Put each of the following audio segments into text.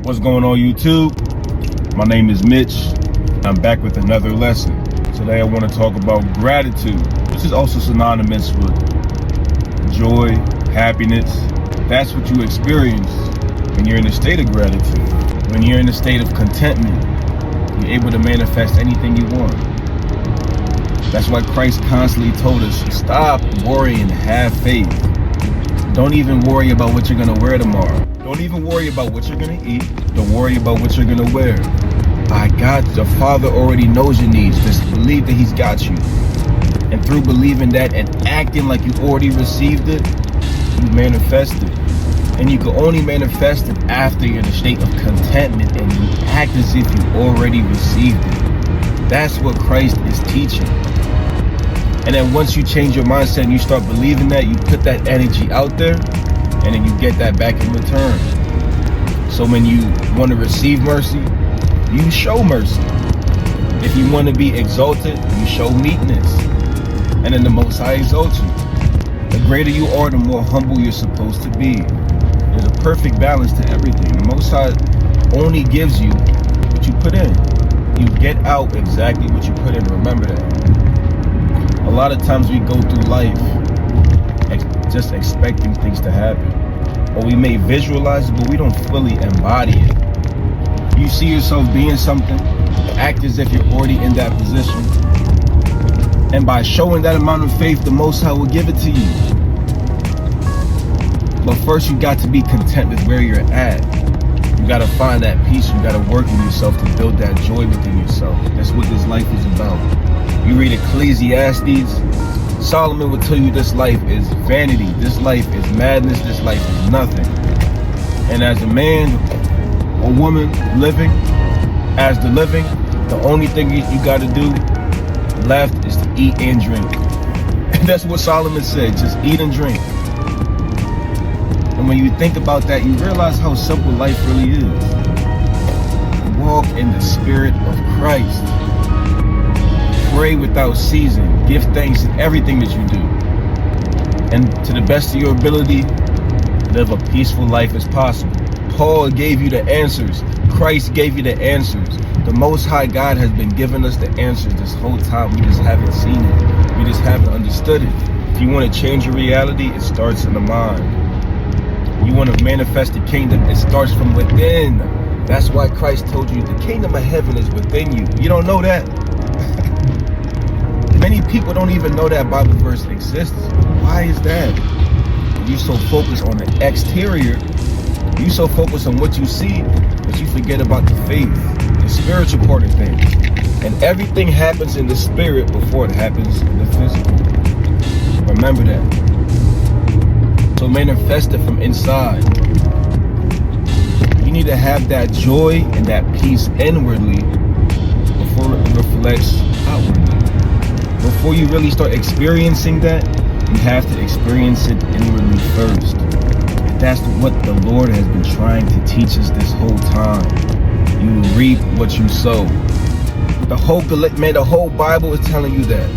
What's going on, YouTube? My name is Mitch. I'm back with another lesson. Today I want to talk about gratitude, which is also synonymous with joy, happiness. That's what you experience when you're in a state of gratitude. When you're in a state of contentment, you're able to manifest anything you want. That's why Christ constantly told us, stop worrying, have faith. Don't even worry about what you're going to wear tomorrow. Don't even worry about what you're going to eat. Don't worry about what you're going to wear. By God, the Father already knows your needs. Just believe that He's got you. And through believing that and acting like you already received it, you manifest it. And you can only manifest it after you're in a state of contentment and you act as if you already received it. That's what Christ is teaching. And then once you change your mindset and you start believing that, you put that energy out there, and then you get that back in return. So when you want to receive mercy, you show mercy. If you want to be exalted, you show meekness. And then the Most High exalts you. The greater you are, the more humble you're supposed to be. There's a perfect balance to everything. The Most High only gives you what you put in. You get out exactly what you put in. Remember that. A lot of times we go through life just expecting things to happen. Or we may visualize it, but we don't fully embody it. You see yourself being something, act as if you're already in that position. And by showing that amount of faith, the Most High will give it to you. But first you got to be content with where you're at. You got to find that peace. You got to work in yourself to build that joy within yourself. That's what this life is about. You read Ecclesiastes, Solomon will tell you this life is vanity, this life is madness, this life is nothing. And as a man or woman living, as the living, the only thing you got to do left is to eat and drink. And that's what Solomon said, just eat and drink. And when you think about that, you realize how simple life really is. Walk in the Spirit of Christ. Pray without ceasing. Give thanks in everything that you do. And to the best of your ability, live a peaceful life as possible. Paul gave you the answers. Christ gave you the answers. The Most High God has been giving us the answers this whole time. We just haven't seen it. We just haven't understood it. If you want to change your reality, it starts in the mind. You want to manifest the kingdom, it starts from within. That's why Christ told you the kingdom of heaven is within you. You don't know that? Many people don't even know that Bible verse exists. Why is that? You're so focused on the exterior, you're so focused on what you see, that you forget about the faith, the spiritual part of things. And everything happens in the spirit before it happens in the physical. Remember that. So manifest it from inside. You need to have that joy and that peace inwardly before it reflects outwardly. Before you really start experiencing that, you have to experience it inwardly first. That's what the Lord has been trying to teach us this whole time. You reap what you sow. The whole Bible is telling you that.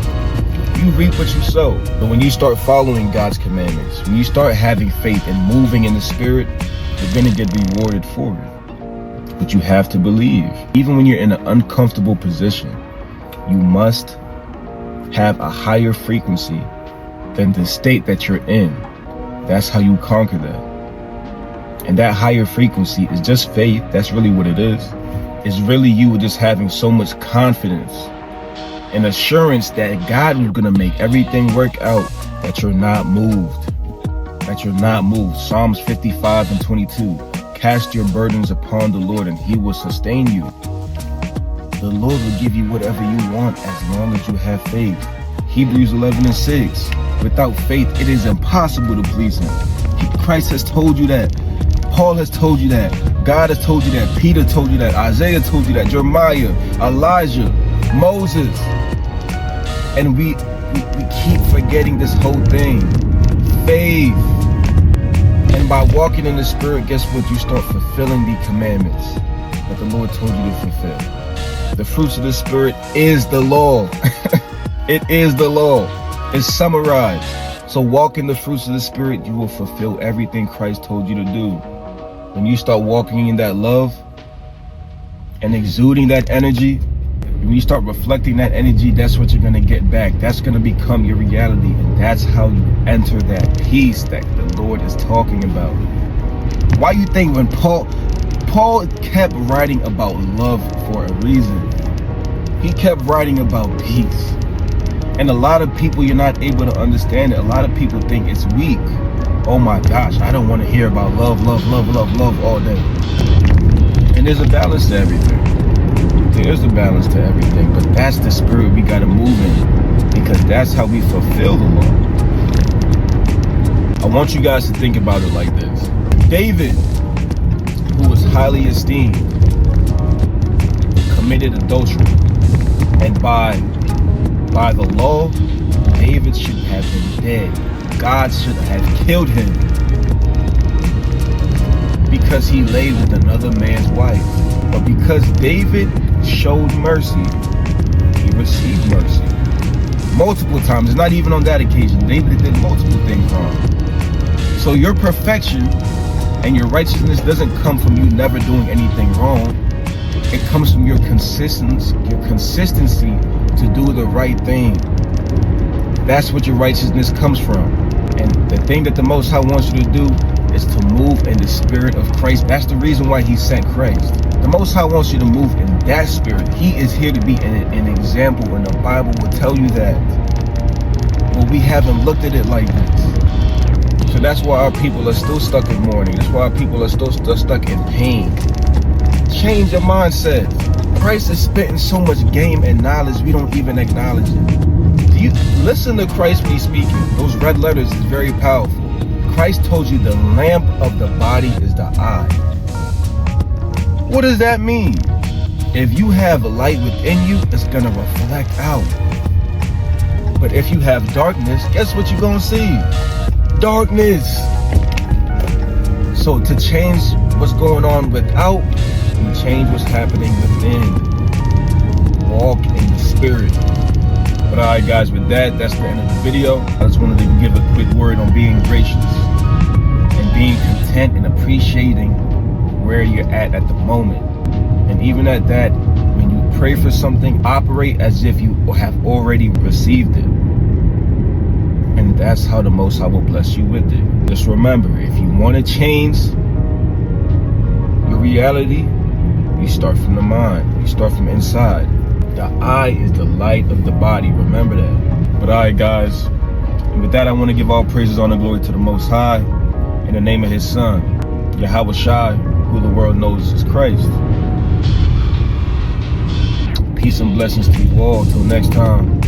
You reap what you sow. But when you start following God's commandments, when you start having faith and moving in the Spirit, you're going to get rewarded for it. But you have to believe. Even when you're in an uncomfortable position, you must have a higher frequency than the state that you're in. That's how you conquer that. And that higher frequency is just faith. That's really what it is. It's really you just having so much confidence and assurance that God is going to make everything work out, that you're not moved. That you're not moved. Psalms 55:22. Cast your burdens upon the Lord and He will sustain you. The Lord will give you whatever you want as long as you have faith. Hebrews 11:6. Without faith, it is impossible to please Him. Christ has told you that. Paul has told you that. God has told you that. Peter told you that. Isaiah told you that. Jeremiah, Elijah, Moses. And we keep forgetting this whole thing. Faith. And by walking in the Spirit, guess what? You start fulfilling the commandments that the Lord told you to fulfill. The fruits of the Spirit is the law. It is the law. It's summarized. So walk in the fruits of the Spirit, you will fulfill everything Christ told you to do. When you start walking in that love and exuding that energy, when you start reflecting that energy, that's what you're going to get back. That's going to become your reality. And that's how you enter that peace that the Lord is talking about. Why you think when Paul kept writing about love for a reason? He kept writing about peace. And a lot of people, you're not able to understand it. A lot of people think it's weak. Oh my gosh, I don't want to hear about love all day. And there's a balance to everything. There's a balance to everything. But that's the spirit we got to move in. Because that's how we fulfill the law. I want you guys to think about it like this. David, who was highly esteemed, committed adultery. And by the law, David should have been dead. God should have killed him because he lay with another man's wife. But because David showed mercy, he received mercy. Multiple times. It's not even on that occasion. David did multiple things wrong. So your perfection and your righteousness doesn't come from you never doing anything wrong. It comes from your consistency to do the right thing. That's what your righteousness comes from. And the thing that the Most High wants you to do is to move in the spirit of Christ. That's the reason why he sent Christ. The Most High wants you to move in that spirit. He is here to be an example, and the Bible will tell you that. But we haven't looked at it like this. So that's why our people are still stuck in mourning. That's why our people are still stuck in pain. Change your mindset. Christ is spitting so much game and knowledge, we don't even acknowledge it. Do you listen to Christ when he's speaking? Those red letters is very powerful. Christ told you the lamp of the body is the eye. What does that mean? If you have a light within you, it's going to reflect out. But if you have darkness, guess what you're going to see? Darkness. So to change what's going on without, you change what's happening within. Walk in the spirit. But alright guys, with that, that's the end of the video. I just wanted to give a quick word on being gracious and being content and appreciating where you're at the moment. And even at that, when you pray for something, operate as if you have already received it. And that's how the Most High will bless you with it. Just remember, if you want to change your reality, you start from the mind. You start from inside. The eye is the light of the body. Remember that. But alright guys, and with that I want to give all praises, honor, and glory to the Most High in the name of his Son, Yahweh Shai, who the world knows is Christ. Peace and blessings to you all. Till next time.